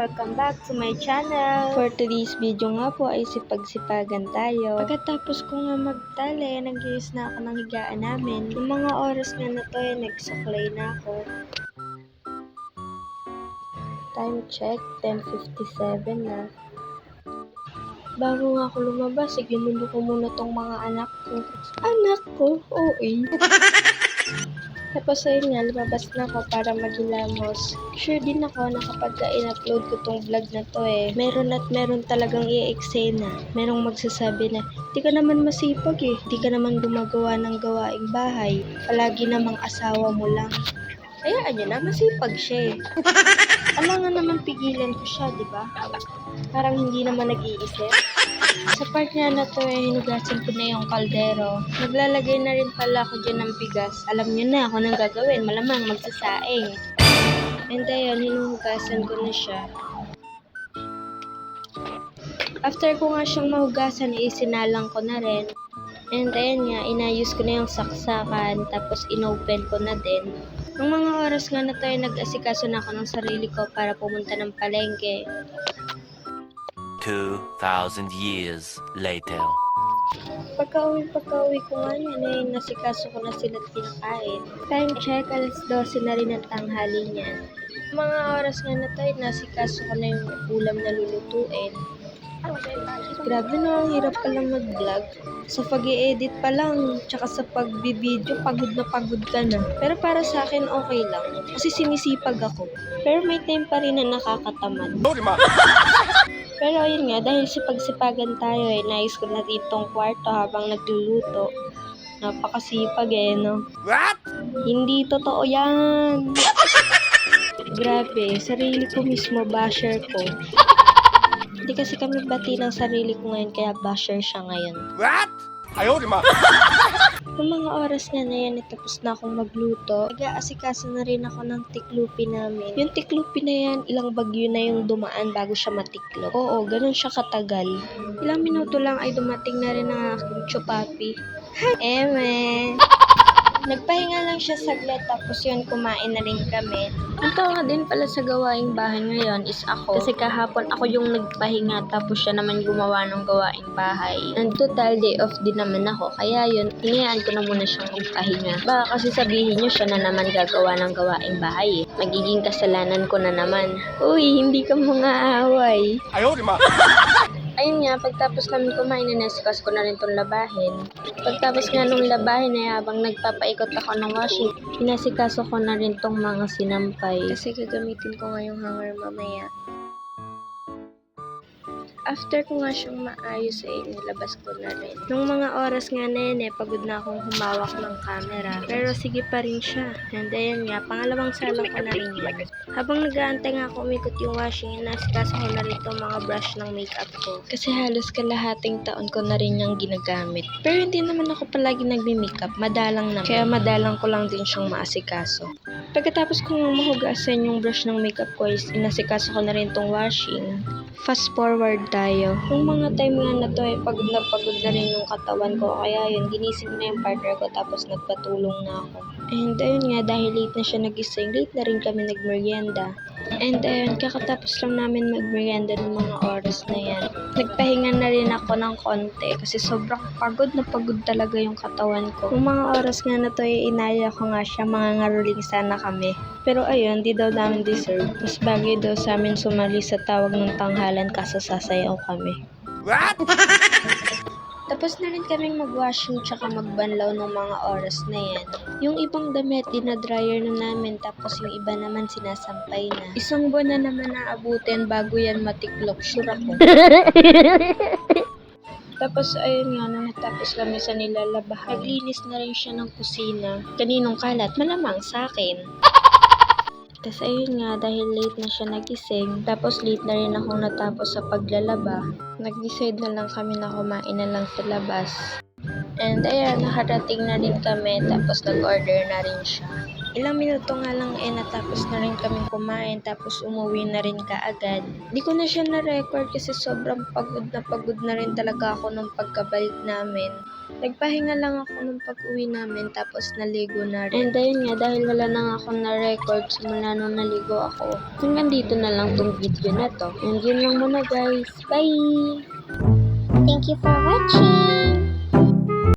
Welcome back to my channel! For today's video nga po ay sipag-sipagan tayo. Pagkatapos ko nga magtali, nag-iis na ako ng higaan namin. Yung mga oras nga na to ay nagsuklay na ako. Time check, 10:57 na. Bago nga ako lumabas, ginulo ko muna tong mga anak ko. Anak ko? Oo. Tapos ayun nga, lumabas na ako para maghilamos. Sure din ako na kapag in-upload ko tong vlog na to meron at meron talagang i-eksena. Merong magsasabi na, di ka naman masipag di ka naman gumagawa ng gawaing bahay. Palagi namang asawa mo lang. Hayaan nyo na, masipag siya Alangan naman pigilan ko siya, di ba? Parang hindi naman nag-iisip. Sa part nga na to hinugasan ko na yung kaldero. Naglalagay na rin pala ako dyan ng bigas. Alam niyo na ako nang gagawin, malamang magsasaing. And ayun, hinuhugasan ko na siya. After ko nga siyang mahugasan, isinalang ko na rin. And ayun nga, inayos ko na yung saksakan, tapos inopen ko na din. Nung mga oras nga na to nag-asikaso na ako ng sarili ko para pumunta ng palengke. 2,000 years later. Pagka-uwi ko nga yan nasikaso ko na sila at kinakain. Time check, 12:00 na rin ang tanghali niyan. Mga oras nga na tayo, nasikaso ko na yung ulam na lulutuin. Grabe no, ang hirap palang mag-vlog. Sa pag-i-edit pa lang, tsaka sa pag-video, pagod na pagod ka na. Pero para sa akin, okay lang. Kasi sinisipag ako. Pero may time pa rin na nakakatamad. Pero ayun nga, dahil sipag-sipagan tayo nais ko na ditong kwarto habang nagluluto. Napakasipag no? What? Hindi totoo yan! Grabe, sarili ko mismo, basher ko. Hindi kasi kami bati ng sarili ko ngayon, kaya basher siya ngayon. What? Ayaw, di ma! Nung mga oras nga na yan, tapos na akong magluto, nag-aasikaso na rin ako ng tiklupi namin. Yung tiklupi na yan, ilang bagyo na yung dumaan bago siya matiklop. Oo, ganun siya katagal. Ilang minuto lang ay dumating na rin ang aking chupapi. Hi, Eme! Nagpahinga lang siya saglit, tapos yun, kumain na rin kami. Ang tawa din pala sa gawaing bahay ngayon is ako. Kasi kahapon ako yung nagpahinga, tapos siya naman gumawa ng gawaing bahay. And total day off din naman ako, kaya yun, hinayaan ko na muna siyang magpahinga. Baka kasi sabihin niyo siya na naman gagawa ng gawaing bahay Magiging kasalanan ko na naman. Uy, hindi ka mga away. Ayaw, di ma! Ayun nga, pagtapos namin kumain, nasikas ko na rin itong labahin. Pagtapos nga nung labahin habang nagpapaikot ako ng washing, inasikaso ko na rin tong mga sinampay. Kasi gagamitin ko nga yung hanger mamaya. After ko nga siyang maayos nilabas ko na rin. Nung mga oras nga na yun pagod na akong humawak ng camera. Pero sige pa rin siya. And ayun nga, pangalawang salang ko na rin yun. Habang nag-aantay nga ako umikot yung washing, nasikasa ko na rin itong mga brush ng makeup ko. Kasi halos kalahating taon ko na rin yung ginagamit. Pero hindi naman ako palagi nagme-makeup, madalang naman. Kaya madalang ko lang din siyang maasikaso. Pagkatapos kong mahugasan yung brush ng makeup ko, inasikaso ko na rin itong washing. Fast forward tayo. Nung mga time nga na to pagod na rin yung katawan ko. Kaya yun, ginising na yung partner ko tapos nagpatulong na ako. And ayun nga, dahil late na siya nagising, late na rin kami nagmerienda. And ayun, kakatapos lang namin magmerienda ng mga oras na yan. Nagpahinga na rin ako ng konti kasi sobrang pagod na pagod talaga yung katawan ko. Nung mga oras nga na to inaya ko nga siya, mga ngaruling sana kami. Pero ayun, di daw namin deserve. Mas bagay daw sa amin sumali sa tawag ng tanghalan kaso sasayaw kami. What? Tapos na rin kaming mag-washing tsaka magbanlaw ng mga oras na yan. Yung ibang damit, dinadryer na namin, tapos yung iba naman sinasampay na. Isang buwan na naman naabutin bago yan matiklop, sure ako. Tapos ayun nga, nung natapos kami sa nilalabahan, naglinis na rin siya ng kusina. Kaninong kalat? Malamang sa akin. Tapos ayun nga, dahil late na siya nagising, tapos late na rin ako natapos sa paglalaba, nag-decide na lang kami na kumain na lang sa labas. And ayan, nakarating na rin kami, tapos nag-order na rin siya. Ilang minuto nga lang natapos na rin kami kumain, tapos umuwi na rin kaagad. Di ko na siya na-record kasi sobrang pagod na rin talaga ako nung pagkabalik namin. Nagpahinga lang ako nung pag-uwi namin tapos naligo na rin. And ayun nga, dahil wala na nga akong na-record simula nung naligo ako, hanggang dito na lang tong video na to. And yun lang muna guys. Bye! Thank you for watching!